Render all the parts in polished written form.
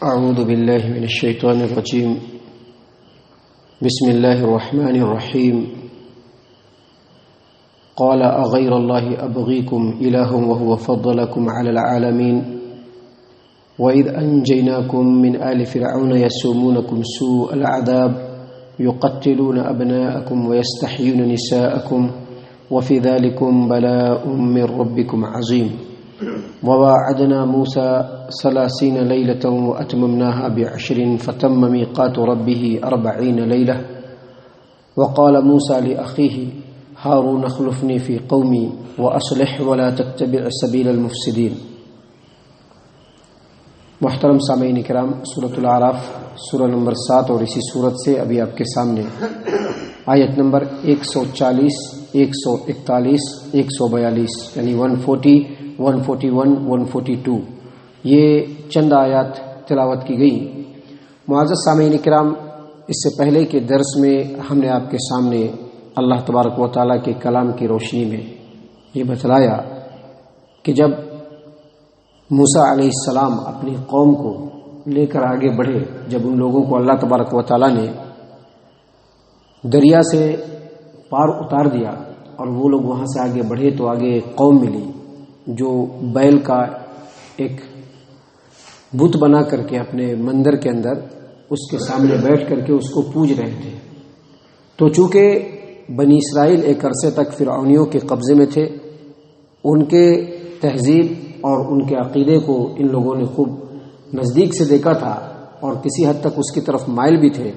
اعوذ باللہ من الشیطان الرجیم بسم اللہ الرحمن الرحیم قال اغیر اللہ ابغیکم الہ وهو فضلکم علی العالمین وَإِذْ أَنْجَيْنَاكُمْ مِنْ آلِ فِرْعَوْنَ يَسُومُونَكُمْ سُوءَ الْعَذَابِ يُقَتِّلُونَ أَبْنَاءَكُمْ وَيَسْتَحْيُونَ نِسَاءَكُمْ وَفِي ذَلِكُمْ بَلَاءٌ مِّن رَّبِّكُمْ عَظِيمٌ وَوَاعَدْنَا مُوسَىٰ 30 لَيْلَةً وَأَتْمَمْنَاهَا ب10 فَتَمَّ مِيقَاتُ رَبِّهِ 40 لَيْلَةً وَقَالَ مُوسَىٰ لِأَخِيهِ هَارُونَ اخْلُفْنِي فِي قَوْمِي وَأَصْلِحْ وَلَا تَتَّبِعْ سَبِيلَ الْمُفْسِدِينَ۔ محترم سامعین کرام، سورۃ الاعراف سورہ نمبر 7 اور اسی سورت سے ابھی آپ کے سامنے آیت نمبر 140، 141، 142 یعنی 140، 141، 142 یہ چند آیات تلاوت کی گئی۔ معزز سامعین کرام، اس سے پہلے کے درس میں ہم نے آپ کے سامنے اللہ تبارک و تعالیٰ کے کلام کی روشنی میں یہ بتلایا کہ جب موسیٰ علیہ السلام اپنی قوم کو لے کر آگے بڑھے، جب ان لوگوں کو اللہ تبارک و تعالیٰ نے دریا سے پار اتار دیا اور وہ لوگ وہاں سے آگے بڑھے تو آگے ایک قوم ملی جو بیل کا ایک بت بنا کر کے اپنے مندر کے اندر اس کے سامنے بیٹھ کر کے اس کو پوج رہے تھے۔ تو چونکہ بنی اسرائیل ایک عرصے تک فرعونیوں کے قبضے میں تھے، ان کے تہذیب اور ان کے عقیدے کو ان لوگوں نے خوب نزدیک سے دیکھا تھا اور کسی حد تک اس کی طرف مائل بھی تھے۔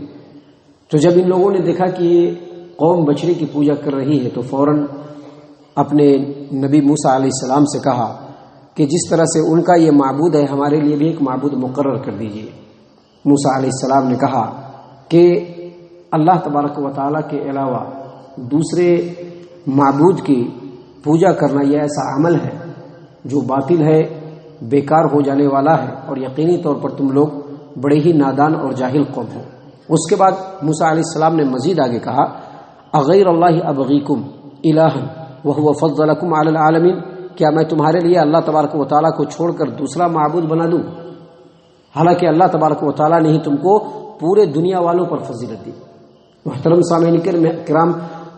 تو جب ان لوگوں نے دیکھا کہ یہ قوم بچڑے کی پوجا کر رہی ہے تو فوراً اپنے نبی موسیٰ علیہ السلام سے کہا کہ جس طرح سے ان کا یہ معبود ہے ہمارے لیے بھی ایک معبود مقرر کر دیجیے۔ موسیٰ علیہ السلام نے کہا کہ اللہ تبارک و تعالیٰ کے علاوہ دوسرے معبود کی پوجا کرنا یہ ایسا عمل ہے جو باطل ہے، بیکار ہو جانے والا ہے، اور یقینی طور پر تم لوگ بڑے ہی نادان اور جاہل قوم ہو۔ اس کے بعد موسیٰ علیہ السلام نے مزید آگے کہا اغیر اللہ ابغیکم الہا وہو فضلکم علی العالمین، کیا میں تمہارے لیے اللہ تبارک و تعالیٰ کو چھوڑ کر دوسرا معبود بنا دوں، حالانکہ اللہ تبارک و تعالیٰ نے ہی تم کو پورے دنیا والوں پر فضیلت دی۔ محترم سامعین کرام،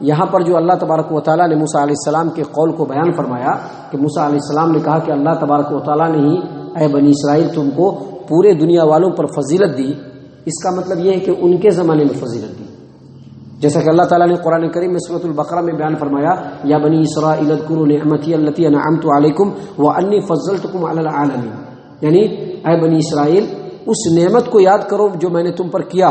یہاں پر جو اللہ تبارک و تعالیٰ نے موسیٰ علیہ السلام کے قول کو بیان فرمایا کہ موسیٰ علیہ السلام نے کہا کہ اللہ تبارک و تعالیٰ نے ہی اے بنی اسرائیل تم کو پورے دنیا والوں پر فضیلت دی، اس کا مطلب یہ ہے کہ ان کے زمانے میں فضیلت دی، جیسا کہ اللہ تعالیٰ نے قرآن کریم میں سورۃ البقرہ میں بیان فرمایا یا بنی اسرائیل اذکروا نعمتی التی انعمت علیکم وانی فضلتکم علی العالمین، یعنی اے بنی اسرائیل اس نعمت کو یاد کرو جو میں نے تم پر کیا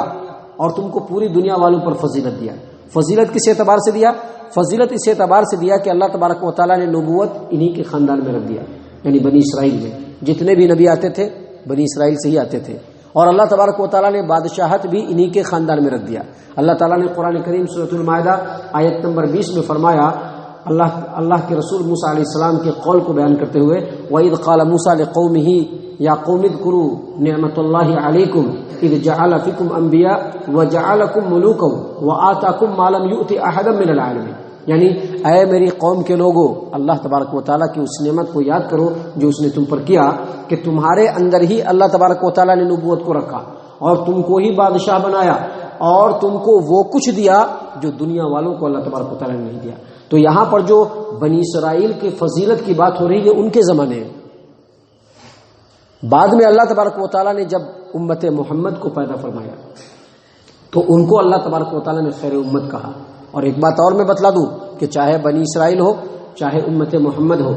اور تم کو پوری دنیا والوں پر فضیلت دیا۔ فضیلت کس اعتبار سے دیا؟ فضیلت اس اعتبار سے دیا کہ اللہ تبارک و تعالیٰ نے نبوت انہی کے خاندان میں رکھ دیا، یعنی بنی اسرائیل میں جتنے بھی نبی آتے تھے بنی اسرائیل سے ہی آتے تھے، اور اللہ تبارک و تعالیٰ نے بادشاہت بھی انہی کے خاندان میں رکھ دیا۔ اللہ تعالیٰ نے قرآن کریم سورۃ المائدہ آیت نمبر 20 میں فرمایا، اللہ کے رسول موسیٰ علیہ السلام کے قول کو بیان کرتے ہوئے وَإِذْ قَالَ مُوسَىٰ لِقَوْمِهِ یا قوم اذکروا نعمت اللہ علیکم اذ جعل فیکم انبیاء وجعلکم ملوکا وآتاکم ما لم یؤت احدا من العالمین، یعنی اے میری قوم کے لوگوں، اللہ تبارک و تعالیٰ کی اس نعمت کو یاد کرو جو اس نے تم پر کیا کہ تمہارے اندر ہی اللہ تبارک و تعالیٰ نے نبوت کو رکھا اور تم کو ہی بادشاہ بنایا اور تم کو وہ کچھ دیا جو دنیا والوں کو اللہ تبارک و تعالیٰ نے نہیں دیا۔ تو یہاں پر جو بنی اسرائیل کی فضیلت کی بات ہو رہی ہے ان کے زمانے میں، بعد میں اللہ تبارک و تعالیٰ نے جب امت محمد کو پیدا فرمایا تو ان کو اللہ تبارک و تعالیٰ نے خیر امت کہا۔ اور ایک بات اور میں بتلا دوں کہ چاہے بنی اسرائیل ہو چاہے امت محمد ہو،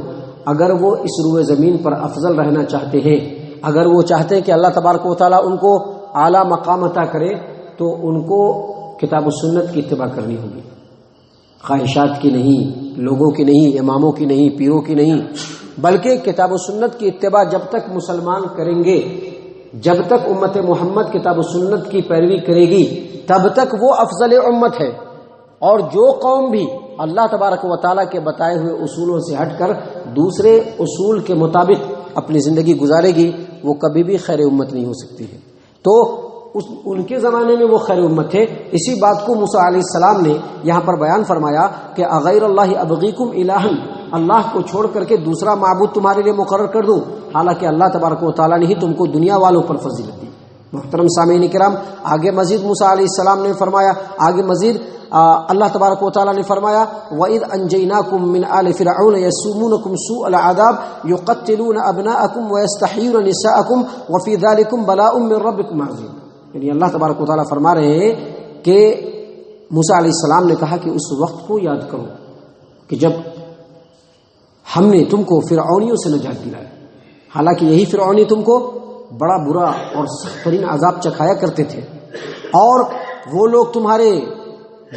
اگر وہ اس روئے زمین پر افضل رہنا چاہتے ہیں، اگر وہ چاہتے ہیں کہ اللہ تبارک و تعالیٰ ان کو اعلیٰ مقام عطا کرے تو ان کو کتاب و سنت کی اتباع کرنی ہوگی، خواہشات کی نہیں، لوگوں کی نہیں، اماموں کی نہیں، پیروں کی نہیں، بلکہ کتاب و سنت کی اتباع جب تک مسلمان کریں گے، جب تک امت محمد کتاب و سنت کی پیروی کرے گی تب تک وہ افضل امت ہے، اور جو قوم بھی اللہ تبارک و تعالیٰ کے بتائے ہوئے اصولوں سے ہٹ کر دوسرے اصول کے مطابق اپنی زندگی گزارے گی وہ کبھی بھی خیر امت نہیں ہو سکتی ہے۔ تو ان کے زمانے میں وہ خیر امت تھے۔ اسی بات کو موسیٰ علیہ السلام نے یہاں پر بیان فرمایا کہ اغیر اللہ ابغیکم الہا، اللہ کو چھوڑ کر کے دوسرا معبود تمہارے لیے مقرر کر دوں، حالانکہ اللہ تبارک و تعالیٰ نے ہی تم کو دنیا والوں پر فضیلت دی۔ محترم سامعین کرام، آگے مزید موسیٰ علیہ السلام نے فرمایا، آگے مزید اللہ تبارک و تعالیٰ نے فرمایا وَإِذْ أَنْجَيْنَاكُمْ مِنْ آلِ فِرْعَوْنَ يَسُومُونَكُمْ سُوءَ الْعَذَابِ يُقَتِّلُونَ أَبْنَاءَكُمْ وَيَسْتَحْيُونَ نِسَاءَكُمْ وَفِي ذَلِكُمْ بَلَاءٌ مِّن رَّبِّكُمْ عَظِيمٌ۔ یعنی اللہ تبارک و تعالیٰ فرما رہے ہیں کہ موسیٰ علیہ السلام نے کہا کہ اس وقت کو یاد کرو کہ جب ہم نے تم کو فرعونیوں سے نجات دلایا، حالانکہ یہی فرعونی تم کو بڑا برا اور سخت ترین عذاب چکھایا کرتے تھے، اور وہ لوگ تمہارے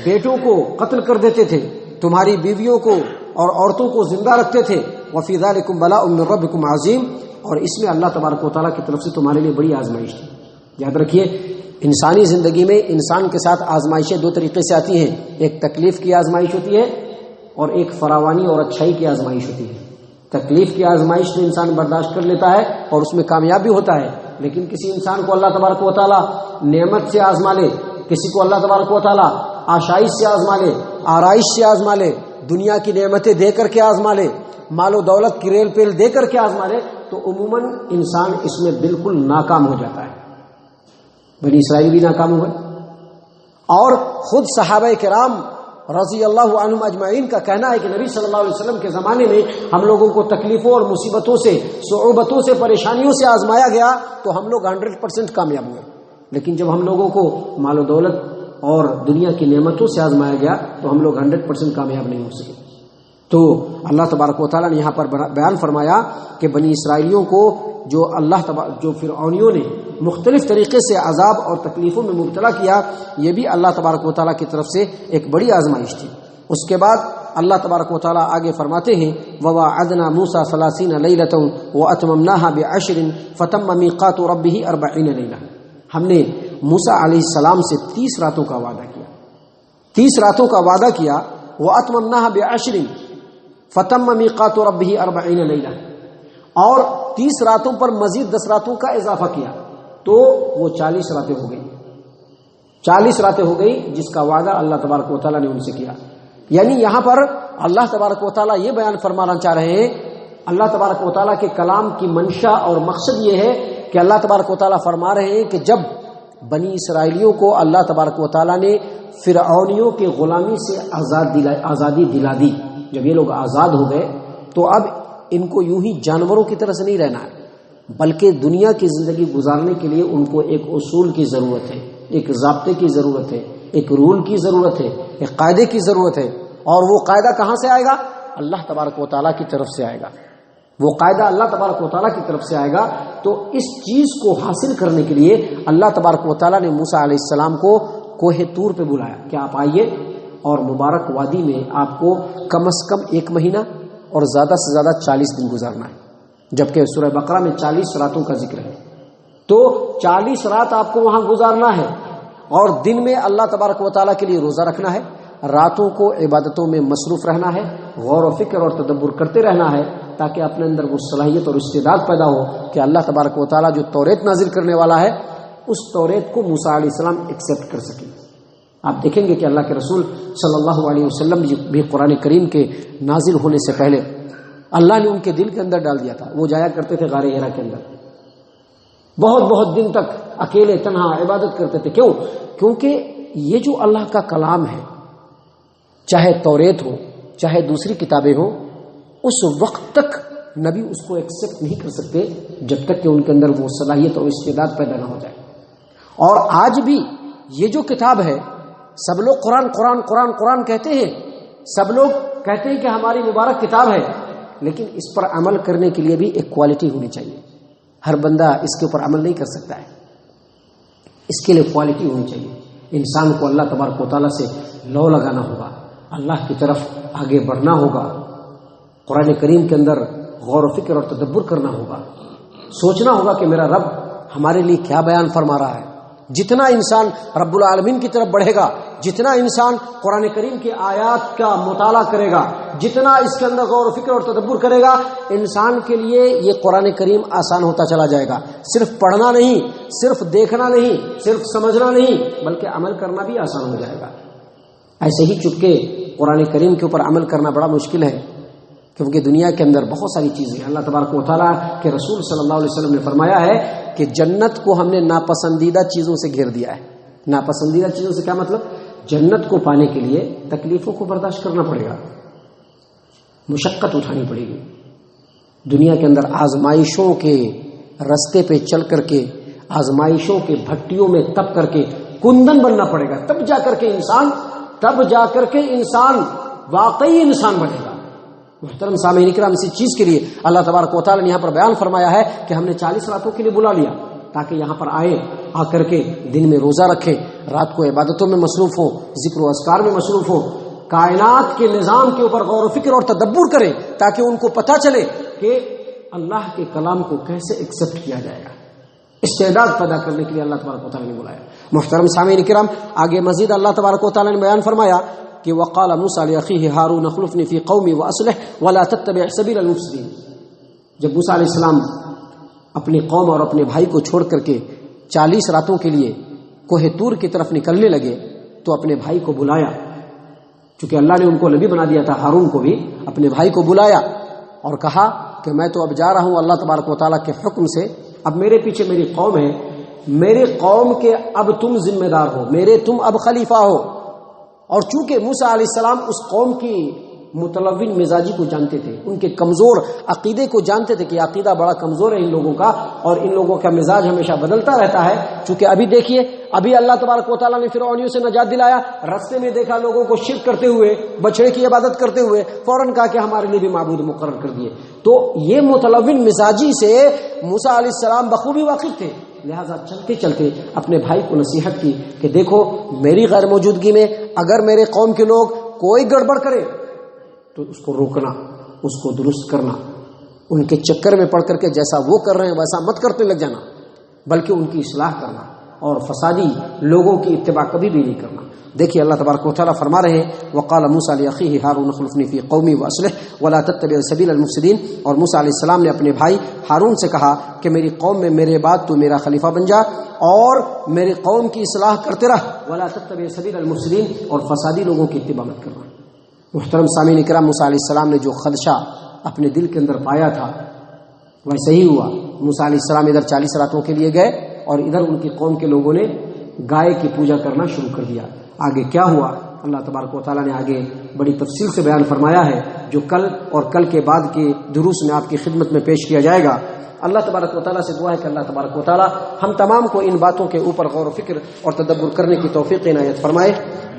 بیٹوں کو قتل کر دیتے تھے، تمہاری بیویوں کو اور عورتوں کو زندہ رکھتے تھے۔ وفی ذلکم بلاء من ربکم عظیم، اور اس میں اللہ تبارک و تعالیٰ کی طرف سے تمہارے لیے بڑی آزمائش تھی۔ یاد رکھیے، انسانی زندگی میں انسان کے ساتھ آزمائشیں دو طریقے سے آتی ہیں، ایک تکلیف کی آزمائش ہوتی ہے اور ایک فراوانی اور اچھائی کی آزمائش ہوتی ہے۔ تکلیف کی آزمائش تو انسان برداشت کر لیتا ہے اور اس میں کامیاب بھی ہوتا ہے، لیکن کسی انسان کو اللہ تبارک و تعالیٰ نعمت سے آزما لے، کسی کو اللہ تبارک و تعالیٰ آشائش سے آزما لے، آرائش سے آزما لے، دنیا کی نعمتیں دے کر کے آزما لے، مال و دولت کی ریل پیل دے کر کے آزما لے، تو عموماً انسان اس میں بالکل ناکام ہو جاتا ہے۔ بنی اسرائیل بھی ناکام ہوئے، اور خود صحابہ کرام رضی اللہ عنہم اجمعین کا کہنا ہے کہ نبی صلی اللہ علیہ وسلم کے زمانے میں ہم لوگوں کو تکلیفوں اور مصیبتوں سے، صعوبتوں سے، پریشانیوں سے آزمایا گیا تو ہم لوگ 100% کامیاب ہوئے، لیکن جب ہم لوگوں کو مال و دولت اور دنیا کی نعمتوں سے آزمایا گیا تو ہم لوگ 100% کامیاب نہیں ہو سکے۔ تو اللہ تبارک و تعالیٰ نے یہاں پر بیان فرمایا کہ بنی اسرائیلیوں کو جو فرعونیوں نے مختلف طریقے سے عذاب اور تکلیفوں میں مبتلا کیا، یہ بھی اللہ تبارک و تعالیٰ کی طرف سے ایک بڑی آزمائش تھی۔ اس کے بعد اللہ تبارک و تعالیٰ آگے فرماتے ہیں وَوَعَدْنَا مُوسَىٰ 30 لَيْلَةً وَأَتْمَمْنَاهَا بِعَشْرٍ فَتَمَّ مِيقَاتُ رَبِّهِ 40 لَيْلَةً۔ ہم نے موسیٰ علیہ السلام سے 30 راتوں کا وعدہ کیا، 30 راتوں کا وعدہ کیا، وَأَتْمَمْنَاهَا بِعَشْرٍ فَتَمَّ مِيقَاتُ رَبِّهِ 40 لَيْلَةً، اور 30 راتوں پر مزید 10 راتوں کا اضافہ کیا تو وہ 40 راتیں ہو گئی، 40 راتیں ہو گئی جس کا وعدہ اللہ تبارک و تعالیٰ نے ان سے کیا۔ یعنی یہاں پر اللہ تبارک و تعالیٰ یہ بیان فرمانا چاہ رہے ہیں، اللہ تبارک و تعالیٰ کے کلام کی منشا اور مقصد یہ ہے کہ اللہ تبارک و تعالیٰ فرما رہے ہیں کہ جب بنی اسرائیلیوں کو اللہ تبارک و تعالیٰ نے فرعونیوں کے غلامی سے آزادی دلا دی، جب یہ لوگ آزاد ہو گئے تو اب ان کو یوں ہی جانوروں کی طرح سے نہیں رہنا ہے، بلکہ دنیا کی زندگی گزارنے کے لیے ان کو ایک اصول کی ضرورت ہے، ایک ضابطے کی ضرورت ہے، ایک رول کی ضرورت ہے، ایک قاعدے کی ضرورت ہے۔ اور وہ قاعدہ کہاں سے آئے گا؟ اللہ تبارک و تعالیٰ کی طرف سے آئے گا، وہ قاعدہ اللہ تبارک و تعالیٰ کی طرف سے آئے گا۔ تو اس چیز کو حاصل کرنے کے لیے اللہ تبارک و تعالیٰ نے موسیٰ علیہ السلام کو کوہ طور پہ بلایا کہ آپ آئیے اور مبارک وادی میں آپ کو کم از کم 1 مہینہ اور زیادہ سے زیادہ 40 دن گزارنا ہے، جبکہ سورہ بقرہ میں 40 راتوں کا ذکر ہے۔ تو 40 رات آپ کو وہاں گزارنا ہے، اور دن میں اللہ تبارک و تعالیٰ کے لیے روزہ رکھنا ہے، راتوں کو عبادتوں میں مصروف رہنا ہے، غور و فکر اور تدبر کرتے رہنا ہے، تاکہ اپنے اندر وہ صلاحیت اور استعداد پیدا ہو کہ اللہ تبارک و تعالیٰ جو توریت نازل کرنے والا ہے اس توریت کو موسیٰ علیہ السلام ایکسیپٹ کر سکیں۔ آپ دیکھیں گے کہ اللہ کے رسول صلی اللہ علیہ وسلم بھی قرآن کریم کے نازل ہونے سے پہلے اللہ نے ان کے دل کے اندر ڈال دیا تھا۔ وہ جایا کرتے تھے غار حرا کے اندر، بہت دن تک اکیلے تنہا عبادت کرتے تھے۔ کیوں؟ کیونکہ یہ جو اللہ کا کلام ہے، چاہے توریت ہو چاہے دوسری کتابیں ہوں، اس وقت تک نبی اس کو ایکسیپٹ نہیں کر سکتے جب تک کہ ان کے اندر وہ صلاحیت اور استعداد پیدا نہ ہو جائے۔ اور آج بھی یہ جو کتاب ہے، سب لوگ قرآن قرآن قرآن قرآن کہتے ہیں، سب لوگ کہتے ہیں کہ ہماری مبارک کتاب ہے، لیکن اس پر عمل کرنے کے لیے بھی ایک کوالٹی ہونی چاہیے۔ ہر بندہ اس کے اوپر عمل نہیں کر سکتا ہے، اس کے لیے کوالٹی ہونی چاہیے۔ انسان کو اللہ تبارک و تعالیٰ سے لو لگانا ہوگا، اللہ کی طرف آگے بڑھنا ہوگا، قرآن کریم کے اندر غور و فکر اور تدبر کرنا ہوگا، سوچنا ہوگا کہ میرا رب ہمارے لیے کیا بیان فرما رہا ہے۔ جتنا انسان رب العالمین کی طرف بڑھے گا، جتنا انسان قرآن کریم کی آیات کا مطالعہ کرے گا، جتنا اس کے اندر غور و فکر اور تدبر کرے گا، انسان کے لیے یہ قرآن کریم آسان ہوتا چلا جائے گا۔ صرف پڑھنا نہیں، صرف دیکھنا نہیں، صرف سمجھنا نہیں، بلکہ عمل کرنا بھی آسان ہو جائے گا۔ ایسے ہی چپکے قرآن کریم کے اوپر عمل کرنا بڑا مشکل ہے، کیونکہ دنیا کے اندر بہت ساری چیزیں، اللہ تبارک و تعالیٰ کے رسول صلی اللہ علیہ وسلم نے فرمایا ہے کہ جنت کو ہم نے ناپسندیدہ چیزوں سے گھیر دیا ہے۔ ناپسندیدہ چیزوں سے کیا مطلب؟ جنت کو پانے کے لیے تکلیفوں کو برداشت کرنا پڑے گا، مشقت اٹھانی پڑے گی، دنیا کے اندر آزمائشوں کے رستے پہ چل کر کے، آزمائشوں کے بھٹیوں میں تپ کر کے کندن بننا پڑے گا، تب جا کر کے انسان واقعی انسان بنے گا۔ محترم سامعین کرام، اسی چیز کے لیے اللہ تبارک و تعالیٰ نے یہاں پر بیان فرمایا ہے کہ ہم نے 40 راتوں کے لیے بلا لیا تاکہ یہاں پر آئے، آ کر کے دن میں روزہ رکھے، رات کو عبادتوں میں مصروف ہو، ذکر و اذکار میں مصروف ہو، کائنات کے نظام کے اوپر غور و فکر اور تدبر کرے تاکہ ان کو پتہ چلے کہ اللہ کے کلام کو کیسے ایکسپٹ کیا جائے گا۔ استعداد پیدا کرنے کے لیے اللہ تبارک و تعالیٰ نے بلایا۔ محترم سامعین کرام، آگے مزید اللہ تبارک و تعالیٰ نے بیان فرمایا کہ وقال موسیٰ لأخیہ ہارون اخلفنی فی قومی واصلح ولا تتبع سبیل المفسدین۔ جب موسیٰ علیہ السلام اپنی قوم اور اپنے بھائی کو چھوڑ کر کے 40 راتوں کے لیے کوہ طور کی طرف نکلنے لگے تو اپنے بھائی کو بلایا، چونکہ اللہ نے ان کو نبی بنا دیا تھا، ہارون کو بھی اپنے بھائی کو بلایا اور کہا کہ میں تو اب جا رہا ہوں اللہ تبارک و تعالیٰ کے حکم سے، اب میرے پیچھے میری قوم ہے، میرے قوم کے اب تم ذمہ دار ہو، میرے تم اب خلیفہ ہو۔ اور چونکہ موسیٰ علیہ السلام اس قوم کی متلون مزاجی کو جانتے تھے، ان کے کمزور عقیدے کو جانتے تھے کہ عقیدہ بڑا کمزور ہے ان لوگوں کا اور ان لوگوں کا مزاج ہمیشہ بدلتا رہتا ہے، چونکہ ابھی دیکھیے ابھی اللہ تبارک و تعالیٰ نے فرعونیوں سے نجات دلایا، رستے میں دیکھا لوگوں کو شرک کرتے ہوئے، بچڑے کی عبادت کرتے ہوئے، فوراً کہا کہ ہمارے لیے بھی معبود مقرر کر دیے۔ تو یہ متلون مزاجی سے موسیٰ علیہ السلام بخوبی واقف تھے، لہذا چلتے چلتے اپنے بھائی کو نصیحت کی کہ دیکھو میری غیر موجودگی میں اگر میرے قوم کے لوگ کوئی گڑبڑ کرے تو اس کو روکنا، اس کو درست کرنا، ان کے چکر میں پڑ کر کے جیسا وہ کر رہے ہیں ویسا مت کرتے لگ جانا، بلکہ ان کی اصلاح کرنا اور فسادی لوگوں کی اتباع کبھی بھی نہیں کرنا۔ دیکھیے اللہ تبارک و تعالیٰ فرما رہے ہیں وقال موسیٰ لأخیہ ہارون اخلفنی فی قومی واصلح ولا تتبع سبیل المفسدین، اور موسیٰ علیہ السلام نے اپنے بھائی ہارون سے کہا کہ میری قوم میں میرے بعد تو میرا خلیفہ بن جا اور میری قوم کی اصلاح کرتے رہ، ولا تتبع سبیل المفسدین، اور فسادی لوگوں کی اتباع مت کرنا۔ محترم سامعین کرام، موسیٰ علیہ السلام نے جو خدشہ اپنے دل کے اندر پایا تھا ویسے ہی ہوا۔ موسیٰ علیہ السلام ادھر 40 راتوں کے لیے گئے اور ادھر ان کی قوم کے لوگوں نے گائے کی پوجا کرنا شروع کر دیا۔ آگے کیا ہوا اللہ تبارک و تعالیٰ نے آگے بڑی تفصیل سے بیان فرمایا ہے، جو کل اور کل کے بعد کے دروس میں آپ کی خدمت میں پیش کیا جائے گا۔ اللہ تبارک و تعالیٰ سے دعا ہے کہ اللہ تبارک و تعالیٰ ہم تمام کو ان باتوں کے اوپر غور و فکر اور تدبر کرنے کی توفیق عنایت فرمائے،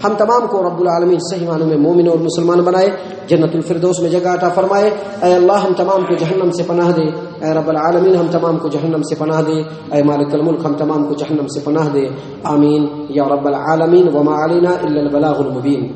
ہم تمام کو رب العالمین صحیح معنوں میں مومن اور مسلمان بنائے، جنت الفردوس میں جگہ عطا فرمائے۔ اے اللہ ہم تمام کو جہنم سے پناہ دے، اے رب العالمین ہم تمام کو جہنم سے پناہ دے، اے مالک الملک ہم تمام کو جہنم سے پناہ دے، آمین یا رب العالمین۔ وما علینا الا البلاغ المبین۔